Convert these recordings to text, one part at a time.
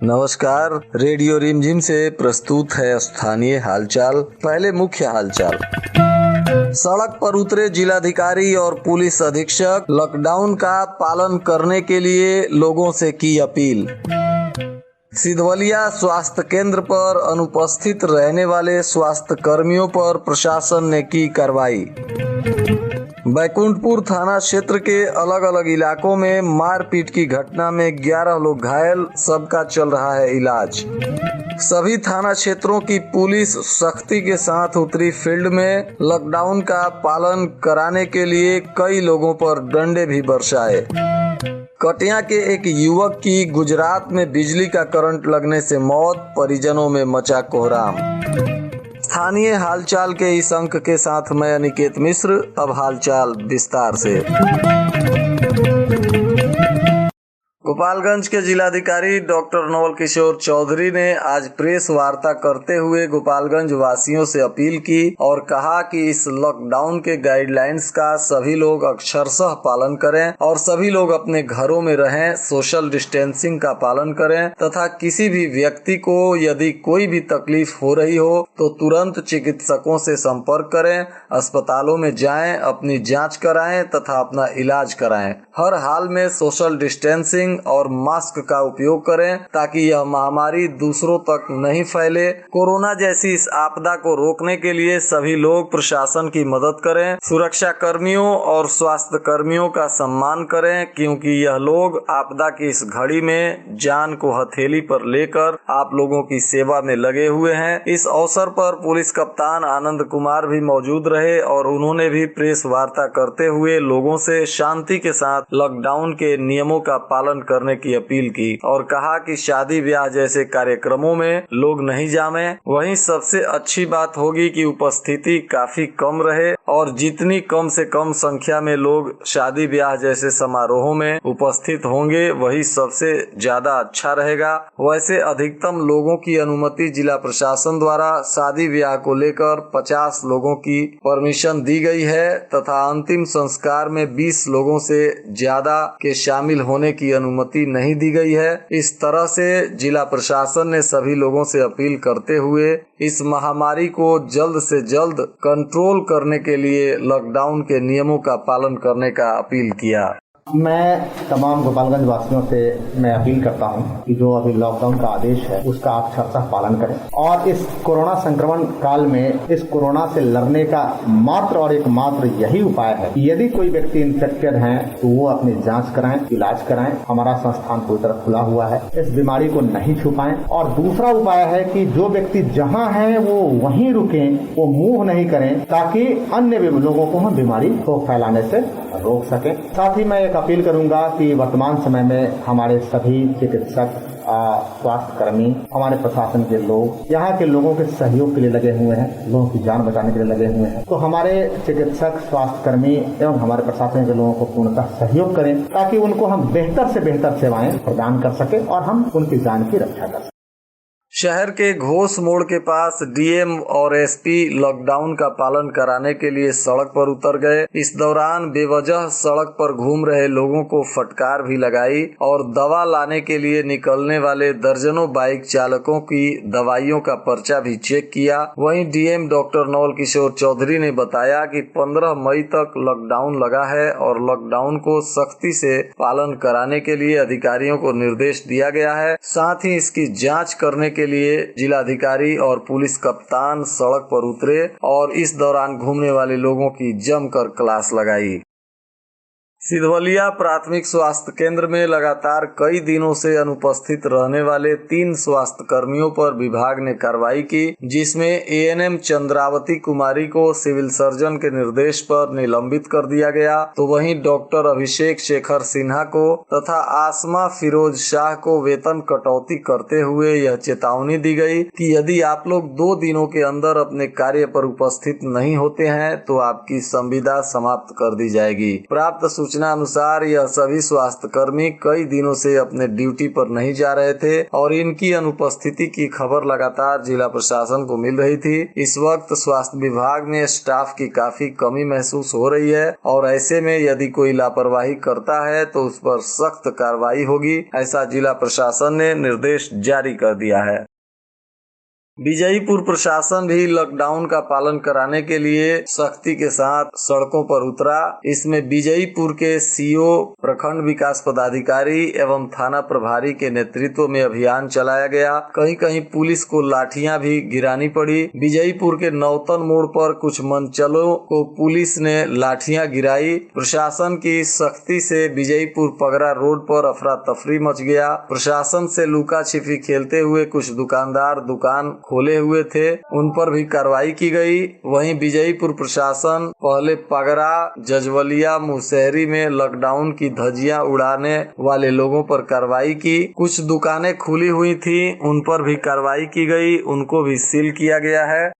नमस्कार, रेडियो रिमझिम से प्रस्तुत है स्थानीय हालचाल। पहले मुख्य हालचाल। सड़क पर उतरे जिलाधिकारी और पुलिस अधीक्षक, लॉकडाउन का पालन करने के लिए लोगों से की अपील। सिधवलिया स्वास्थ्य केंद्र पर अनुपस्थित रहने वाले स्वास्थ्य कर्मियों पर प्रशासन ने की कार्रवाई। बैकुंठपुर थाना क्षेत्र के अलग अलग इलाकों में मारपीट की घटना में 11 लोग घायल, सबका चल रहा है इलाज। सभी थाना क्षेत्रों की पुलिस सख्ती के साथ उतरी फील्ड में, लॉकडाउन का पालन कराने के लिए कई लोगों पर डंडे भी बरसाए। कटिया के एक युवक की गुजरात में बिजली का करंट लगने से मौत, परिजनों में मचा कोहराम। स्थानीय हालचाल के इस अंक के साथ मैं अनिकेत मिश्र। अब हालचाल विस्तार से। गोपालगंज के जिलाधिकारी डॉक्टर नवल किशोर चौधरी ने आज प्रेस वार्ता करते हुए गोपालगंज वासियों से अपील की और कहा कि इस लॉकडाउन के गाइडलाइंस का सभी लोग अक्षरशः पालन करें और सभी लोग अपने घरों में रहें, सोशल डिस्टेंसिंग का पालन करें तथा किसी भी व्यक्ति को यदि कोई भी तकलीफ हो रही हो तो तुरंत चिकित्सकों से संपर्क करें, अस्पतालों में जाएं, अपनी जांच कराएं तथा अपना इलाज कराएं। हर हाल में सोशल डिस्टेंसिंग और मास्क का उपयोग करें ताकि यह महामारी दूसरों तक नहीं फैले। कोरोना जैसी इस आपदा को रोकने के लिए सभी लोग प्रशासन की मदद करें, सुरक्षा कर्मियों और स्वास्थ्य कर्मियों का सम्मान करें क्योंकि यह लोग आपदा की इस घड़ी में जान को हथेली पर लेकर आप लोगों की सेवा में लगे हुए हैं। इस अवसर पर पुलिस कप्तान आनंद कुमार भी मौजूद रहे और उन्होंने भी प्रेस वार्ता करते हुए लोगों से शांति के साथ लॉकडाउन के नियमों का पालन करने की अपील की और कहा कि शादी ब्याह जैसे कार्यक्रमों में लोग नहीं जामे। वहीं सबसे अच्छी बात होगी कि उपस्थिति काफी कम रहे और जितनी कम से कम संख्या में लोग शादी ब्याह जैसे समारोहों में उपस्थित होंगे वही सबसे ज्यादा अच्छा रहेगा। वैसे अधिकतम लोगों की अनुमति जिला प्रशासन द्वारा शादी ब्याह को लेकर 50 लोगों की परमिशन दी गई है तथा अंतिम संस्कार में 20 लोगों से ज्यादा के शामिल होने की अनुमति नहीं दी गई है। इस तरह से जिला प्रशासन ने सभी लोगों से अपील करते हुए इस महामारी को जल्द से जल्द कंट्रोल करने के लिए लॉकडाउन के नियमों का पालन करने का अपील किया। मैं तमाम गोपालगंज वासियों से मैं अपील करता हूं कि जो अभी लॉकडाउन का आदेश है उसका आप अक्षरशः पालन करें और इस कोरोना संक्रमण काल में इस कोरोना से लड़ने का मात्र और एकमात्र यही उपाय है कि यदि कोई व्यक्ति इन्फेक्टेड है तो वो अपनी जांच कराएं, इलाज कराएं। हमारा संस्थान पूरी तरह खुला हुआ है, इस बीमारी को नहीं छुपाएं। और दूसरा उपाय है कि जो व्यक्ति जहाँ है वो वहीं रुके, वो मूव नहीं करें ताकि अन्य लोगों को हम बीमारी को फैलाने से रोक सकें। साथ ही मैं एक अपील करूंगा कि वर्तमान समय में हमारे सभी चिकित्सक, स्वास्थ्य कर्मी, हमारे प्रशासन के लोग यहाँ के लोगों के सहयोग के लिए लगे हुए हैं, लोगों की जान बचाने के लिए लगे हुए हैं। तो हमारे चिकित्सक, स्वास्थ्य कर्मी एवं हमारे प्रशासन के लोगों को पूर्णतः सहयोग करें ताकि उनको हम बेहतर से बेहतर सेवाएं प्रदान कर सके और हम उनकी जान की रक्षा कर सकें। शहर के घोष मोड़ के पास डीएम और एसपी लॉकडाउन का पालन कराने के लिए सड़क पर उतर गए। इस दौरान बेवजह सड़क पर घूम रहे लोगों को फटकार भी लगाई और दवा लाने के लिए निकलने वाले दर्जनों बाइक चालकों की दवाइयों का पर्चा भी चेक किया। वहीं डीएम डॉक्टर नवल किशोर चौधरी ने बताया कि 15 मई तक लॉकडाउन लगा है और लॉकडाउन को सख्ती से पालन कराने के लिए अधिकारियों को निर्देश दिया गया है। साथ ही इसकी जाँच करने के लिए जिलाधिकारी और पुलिस कप्तान सड़क पर उतरे और इस दौरान घूमने वाले लोगों की जमकर क्लास लगाई। सिधवलिया प्राथमिक स्वास्थ्य केंद्र में लगातार कई दिनों से अनुपस्थित रहने वाले 3 स्वास्थ्य कर्मियों पर विभाग ने कार्रवाई की, जिसमें एएनएम चंद्रावती कुमारी को सिविल सर्जन के निर्देश पर निलंबित कर दिया गया, तो वहीं डॉक्टर अभिषेक शेखर सिन्हा को तथा आसमा फिरोज शाह को वेतन कटौती करते हुए यह चेतावनी दी गई कि यदि आप लोग 2 दिनों के अंदर अपने कार्य पर उपस्थित नहीं होते हैं तो आपकी संविदा समाप्त कर दी जाएगी। प्राप्त सूचना अनुसार यह सभी स्वास्थ्य कर्मी कई दिनों से अपने ड्यूटी पर नहीं जा रहे थे और इनकी अनुपस्थिति की खबर लगातार जिला प्रशासन को मिल रही थी। इस वक्त स्वास्थ्य विभाग में स्टाफ की काफी कमी महसूस हो रही है और ऐसे में यदि कोई लापरवाही करता है तो उस पर सख्त कार्रवाई होगी, ऐसा जिला प्रशासन ने निर्देश जारी कर दिया है। विजयीपुर प्रशासन भी लॉकडाउन का पालन कराने के लिए सख्ती के साथ सड़कों पर उतरा। इसमें विजयीपुर के सीओ, प्रखंड विकास पदाधिकारी एवं थाना प्रभारी के नेतृत्व में अभियान चलाया गया। कहीं कहीं पुलिस को लाठियां भी गिरानी पड़ी। विजयीपुर के नौतन मोड़ पर कुछ मनचलों को पुलिस ने लाठियां गिराई। प्रशासन की सख्ती से विजयीपुर पगरा रोड पर अफरा तफरी मच गया। प्रशासन से लुका छिपी खेलते हुए कुछ दुकानदार दुकान खोले हुए थे, उन पर भी कार्रवाई की गई। वहीं विजयीपुर प्रशासन पहले पगरा, जजवलिया, मुसहरी में लॉकडाउन की धज्जियां उड़ाने वाले लोगों पर कार्रवाई की। कुछ दुकानें खुली हुई थी, उन पर भी कार्रवाई की गई, उनको भी सील किया गया है।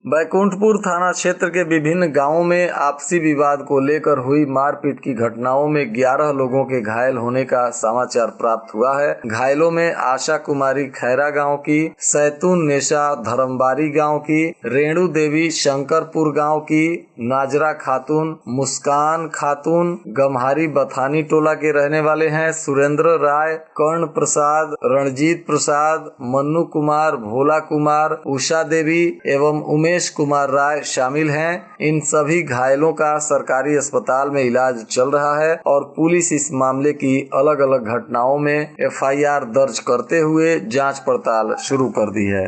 बैकुंठपुर थाना क्षेत्र के विभिन्न गांवों में आपसी विवाद को लेकर हुई मारपीट की घटनाओं में 11 लोगों के घायल होने का समाचार प्राप्त हुआ है। घायलों में आशा कुमारी खैरा गांव की, सैतून नेशा धर्मबारी गांव की, रेणु देवी शंकरपुर गांव की, नाजरा खातून, मुस्कान खातून गम्हारी बथानी टोला के रहने वाले हैं। सुरेंद्र राय, कर्ण प्रसाद, रणजीत प्रसाद, मन्नू कुमार, भोला कुमार, उषा देवी एवं उमेश कुमार राय शामिल हैं। इन सभी घायलों का सरकारी अस्पताल में इलाज चल रहा है और पुलिस इस मामले की अलग अलग घटनाओं में एफआईआर दर्ज करते हुए जांच पड़ताल शुरू कर दी है।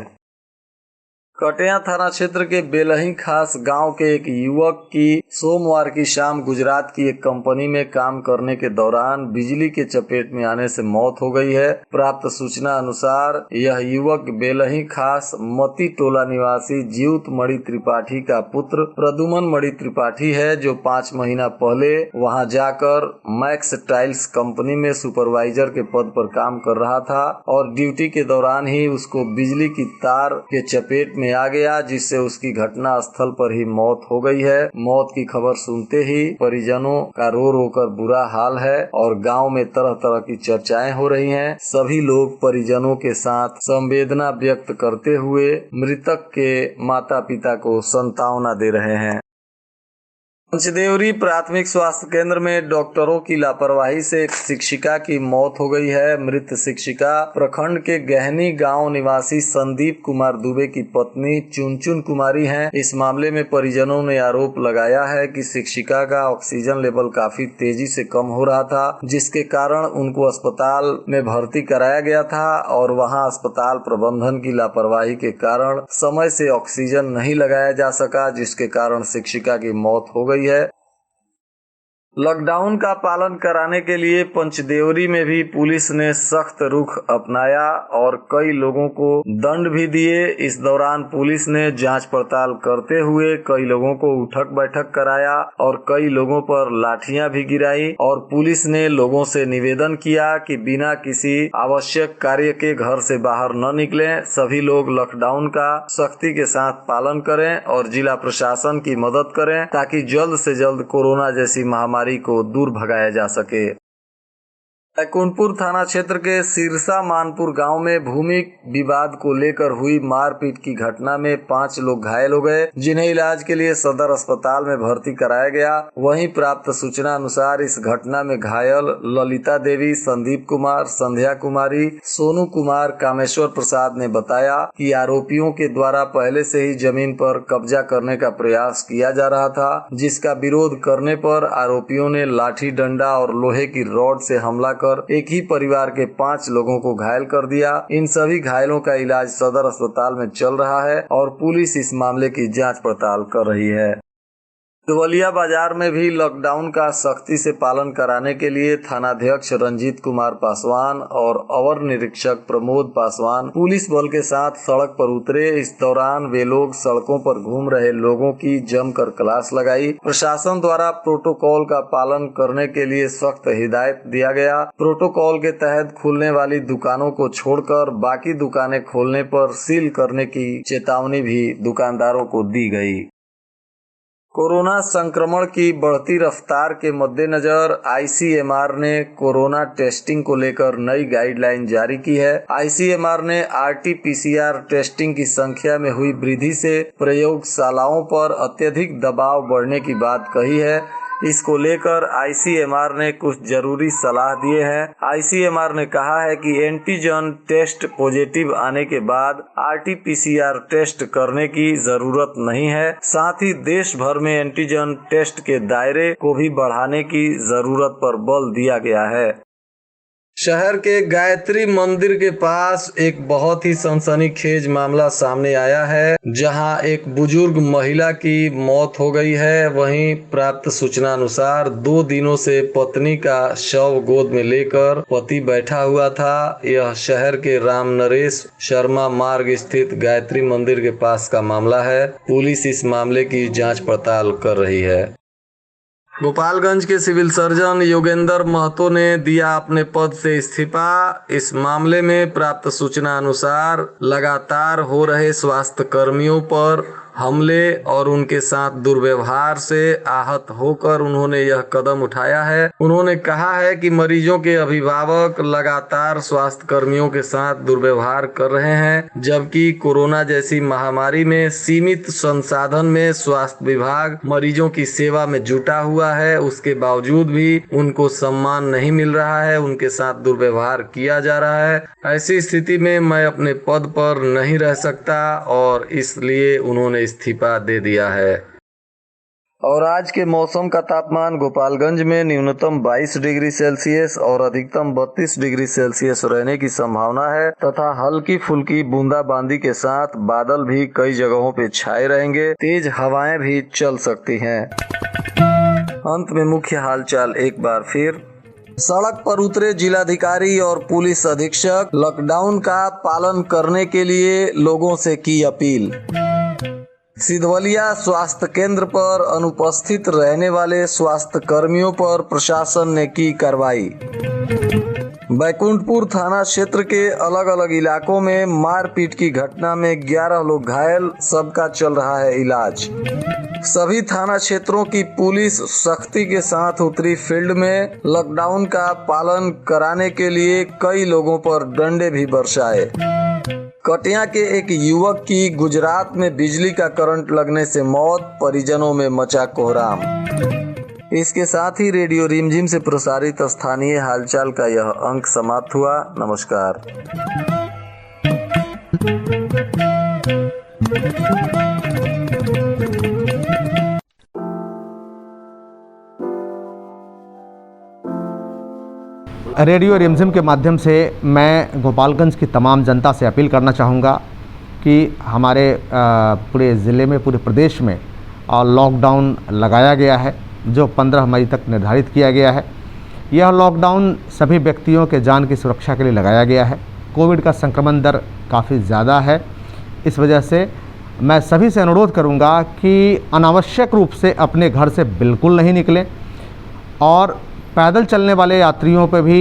कटिया थाना क्षेत्र के बेलही खास गांव के एक युवक की सोमवार की शाम गुजरात की एक कंपनी में काम करने के दौरान बिजली के चपेट में आने से मौत हो गई है। प्राप्त सूचना अनुसार यह युवक बेलही खास मती टोला निवासी जीउत मणि त्रिपाठी का पुत्र प्रदुमन मणि त्रिपाठी है, जो 5 महीना पहले वहां जाकर मैक्स टाइल्स कंपनी में सुपरवाइजर के पद पर काम कर रहा था और ड्यूटी के दौरान ही उसको बिजली की तार के चपेट में आ गया, जिससे उसकी घटना स्थल पर ही मौत हो गई है। मौत की खबर सुनते ही परिजनों का रो रो कर बुरा हाल है और गांव में तरह तरह की चर्चाएं हो रही हैं। सभी लोग परिजनों के साथ संवेदना व्यक्त करते हुए मृतक के माता पिता को सांत्वना दे रहे हैं। पंचदेवरी प्राथमिक स्वास्थ्य केंद्र में डॉक्टरों की लापरवाही से एक शिक्षिका की मौत हो गई है। मृत शिक्षिका प्रखंड के गहनी गांव निवासी संदीप कुमार दुबे की पत्नी चुनचुन कुमारी हैं। इस मामले में परिजनों ने आरोप लगाया है कि शिक्षिका का ऑक्सीजन लेवल काफी तेजी से कम हो रहा था, जिसके कारण उनको अस्पताल में भर्ती कराया गया था और वहां अस्पताल प्रबंधन की लापरवाही के कारण समय से ऑक्सीजन नहीं लगाया जा सका, जिसके कारण शिक्षिका की मौत हो गई है। लॉकडाउन का पालन कराने के लिए पंचदेवरी में भी पुलिस ने सख्त रुख अपनाया और कई लोगों को दंड भी दिए। इस दौरान पुलिस ने जांच पड़ताल करते हुए कई लोगों को उठक बैठक कराया और कई लोगों पर लाठियां भी गिराई और पुलिस ने लोगों से निवेदन किया कि बिना किसी आवश्यक कार्य के घर से बाहर न निकलें। सभी लोग लॉकडाउन का सख्ती के साथ पालन करें और जिला प्रशासन की मदद करें ताकि जल्द से जल्द कोरोना जैसी महामारी को दूर भगाया जा सके। बैकुंठपुर थाना क्षेत्र के सिरसा मानपुर गांव में भूमि विवाद को लेकर हुई मारपीट की घटना में 5 लोग घायल हो गए, जिन्हें इलाज के लिए सदर अस्पताल में भर्ती कराया गया। वहीं प्राप्त सूचना अनुसार इस घटना में घायल ललिता देवी, संदीप कुमार, संध्या कुमारी, सोनू कुमार, कामेश्वर प्रसाद ने बताया कि आरोपियों के द्वारा पहले से ही जमीन पर कब्जा करने का प्रयास किया जा रहा था, जिसका विरोध करने पर आरोपियों ने लाठी डंडा और लोहे की रॉड से हमला एक ही परिवार के 5 लोगों को घायल कर दिया। इन सभी घायलों का इलाज सदर अस्पताल में चल रहा है और पुलिस इस मामले की जांच पड़ताल कर रही है। देवलिया बाजार में भी लॉकडाउन का सख्ती से पालन कराने के लिए थानाध्यक्ष रंजीत कुमार पासवान और अवर निरीक्षक प्रमोद पासवान पुलिस बल के साथ सड़क पर उतरे। इस दौरान वे लोग सड़कों पर घूम रहे लोगों की जमकर क्लास लगाई। प्रशासन द्वारा प्रोटोकॉल का पालन करने के लिए सख्त हिदायत दिया गया। प्रोटोकॉल के तहत खुलने वाली दुकानों को छोड़कर बाकी दुकानें खोलने पर सील करने की चेतावनी भी दुकानदारों को दी गई। कोरोना संक्रमण की बढ़ती रफ्तार के मद्देनजर आईसीएमआर ने कोरोना टेस्टिंग को लेकर नई गाइडलाइन जारी की है। आईसीएमआर ने आरटी-पीसीआर टेस्टिंग की संख्या में हुई वृद्धि से प्रयोगशालाओं पर अत्यधिक दबाव बढ़ने की बात कही है। इसको लेकर आईसीएमआर ने कुछ जरूरी सलाह दिए हैं। आईसीएमआर ने कहा है कि एंटीजन टेस्ट पॉजिटिव आने के बाद आरटी-पीसीआर टेस्ट करने की जरूरत नहीं है। साथ ही देश भर में एंटीजन टेस्ट के दायरे को भी बढ़ाने की जरूरत पर बल दिया गया है। शहर के गायत्री मंदिर के पास एक बहुत ही सनसनीखेज मामला सामने आया है, जहां एक बुजुर्ग महिला की मौत हो गई है। वहीं प्राप्त सूचना अनुसार 2 दिनों से पत्नी का शव गोद में लेकर पति बैठा हुआ था। यह शहर के राम नरेश शर्मा मार्ग स्थित गायत्री मंदिर के पास का मामला है। पुलिस इस मामले की जांच पड़ताल कर रही है। गोपालगंज के सिविल सर्जन योगेंद्र महतो ने दिया अपने पद से इस्तीफा। इस मामले में प्राप्त सूचना अनुसार लगातार हो रहे स्वास्थ्य कर्मियों पर हमले और उनके साथ दुर्व्यवहार से आहत होकर उन्होंने यह कदम उठाया है। उन्होंने कहा है कि मरीजों के अभिभावक लगातार स्वास्थ्य कर्मियों के साथ दुर्व्यवहार कर रहे हैं, जबकि कोरोना जैसी महामारी में सीमित संसाधन में स्वास्थ्य विभाग मरीजों की सेवा में जुटा हुआ है। उसके बावजूद भी उनको सम्मान नहीं मिल रहा है, उनके साथ दुर्व्यवहार किया जा रहा है। ऐसी स्थिति में मैं अपने पद पर नहीं रह सकता और इसलिए उन्होंने इस्तीफा दे दिया है। और आज के मौसम का तापमान गोपालगंज में न्यूनतम 22 डिग्री सेल्सियस और अधिकतम 32 डिग्री सेल्सियस रहने की संभावना है तथा हल्की फुल्की बूंदाबांदी के साथ बादल भी कई जगहों पे छाए रहेंगे। तेज हवाएं भी चल सकती हैं। अंत में मुख्य हालचाल एक बार फिर। सड़क पर उतरे जिलाधिकारी और पुलिस अधीक्षक, लॉकडाउन का पालन करने के लिए लोगों से की अपील। सिधवलिया स्वास्थ्य केंद्र पर अनुपस्थित रहने वाले स्वास्थ्य कर्मियों पर प्रशासन ने की कार्रवाई। बैकुंठपुर थाना क्षेत्र के अलग अलग इलाकों में मारपीट की घटना में 11 लोग घायल, सबका चल रहा है इलाज। सभी थाना क्षेत्रों की पुलिस सख्ती के साथ उतरी फील्ड में। लॉकडाउन का पालन कराने के लिए कई लोगों पर डंडे भी बरसाए। कटिया के एक युवक की गुजरात में बिजली का करंट लगने से मौत, परिजनों में मचा कोहराम। इसके साथ ही रेडियो रिमझिम से प्रसारित स्थानीय हालचाल का यह अंक समाप्त हुआ। नमस्कार। रेडियो रिमझिम के माध्यम से मैं गोपालगंज की तमाम जनता से अपील करना चाहूँगा कि हमारे पूरे ज़िले में, पूरे प्रदेश में लॉकडाउन लगाया गया है, जो 15 मई तक निर्धारित किया गया है। यह लॉकडाउन सभी व्यक्तियों के जान की सुरक्षा के लिए लगाया गया है। कोविड का संक्रमण दर काफ़ी ज़्यादा है। इस वजह से मैं सभी से अनुरोध करूँगा कि अनावश्यक रूप से अपने घर से बिल्कुल नहीं निकलें और पैदल चलने वाले यात्रियों पर भी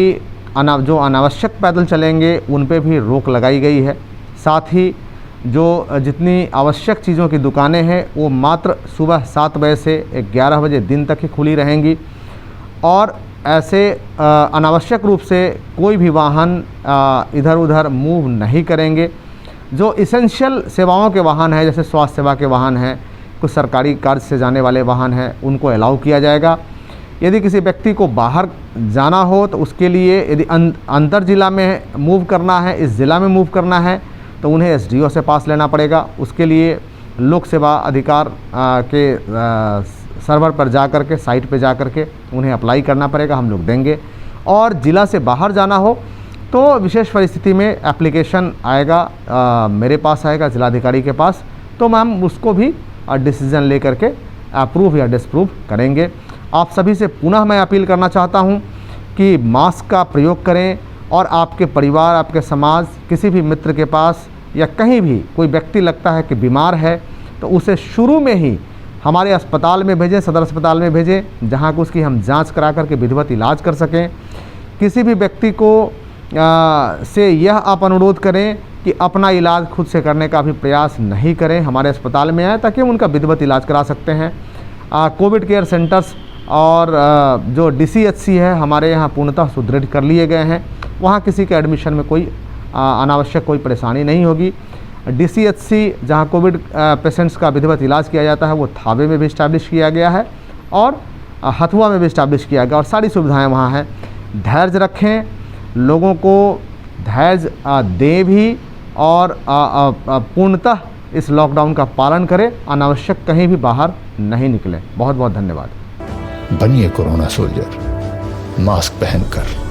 जो अनावश्यक पैदल चलेंगे उन पे भी रोक लगाई गई है। साथ ही जो जितनी आवश्यक चीज़ों की दुकानें हैं वो मात्र सुबह 7 बजे से 11 बजे दिन तक ही खुली रहेंगी और ऐसे अनावश्यक रूप से कोई भी वाहन इधर उधर मूव नहीं करेंगे। जो इसेंशियल सेवाओं के वाहन हैं, जैसे स्वास्थ्य सेवा के वाहन हैं, कुछ सरकारी कार्य से जाने वाले वाहन हैं, उनको अलाउ किया जाएगा। यदि किसी व्यक्ति को बाहर जाना हो तो उसके लिए यदि अंतर जिला में मूव करना है, इस ज़िला में मूव करना है, तो उन्हें एसडीओ से पास लेना पड़ेगा। उसके लिए लोक सेवा अधिकार के सर्वर पर जा कर के, साइट पे जा कर के उन्हें अप्लाई करना पड़ेगा, हम लोग देंगे। और ज़िला से बाहर जाना हो तो विशेष परिस्थिति में एप्लीकेशन आएगा, मेरे पास आएगा, जिलाधिकारी के पास, तो मैम उसको भी डिसीज़न ले करके अप्रूव या डिसप्रूव करेंगे। आप सभी से पुनः मैं अपील करना चाहता हूं कि मास्क का प्रयोग करें और आपके परिवार, आपके समाज, किसी भी मित्र के पास या कहीं भी कोई व्यक्ति लगता है कि बीमार है तो उसे शुरू में ही हमारे अस्पताल में भेजें, सदर अस्पताल में भेजें, जहां को उसकी हम जांच करा करके विधिवत इलाज कर सकें। किसी भी व्यक्ति को से यह आप अनुरोध करें कि अपना इलाज खुद से करने का भी प्रयास नहीं करें, हमारे अस्पताल में आए ताकि हम उनका विधिवत इलाज करा सकते हैं। कोविड केयर सेंटर्स और जो DCHC है हमारे यहाँ पूर्णतः सुदृढ़ कर लिए गए हैं। वहाँ किसी के एडमिशन में कोई अनावश्यक कोई परेशानी नहीं होगी। DCHC जहाँ कोविड पेशेंट्स का विधिवत इलाज किया जाता है वो थावे में भी इस्टेब्लिश किया गया है और हथुआ में भी इस्टेब्लिश किया गया और सारी सुविधाएं वहाँ हैं। धैर्य रखें, लोगों को धैर्य दें भी और पूर्णतः इस लॉकडाउन का पालन करें, अनावश्यक कहीं भी बाहर नहीं निकलें। बहुत बहुत धन्यवाद। बनिए कोरोना सोल्जर, मास्क पहनकर।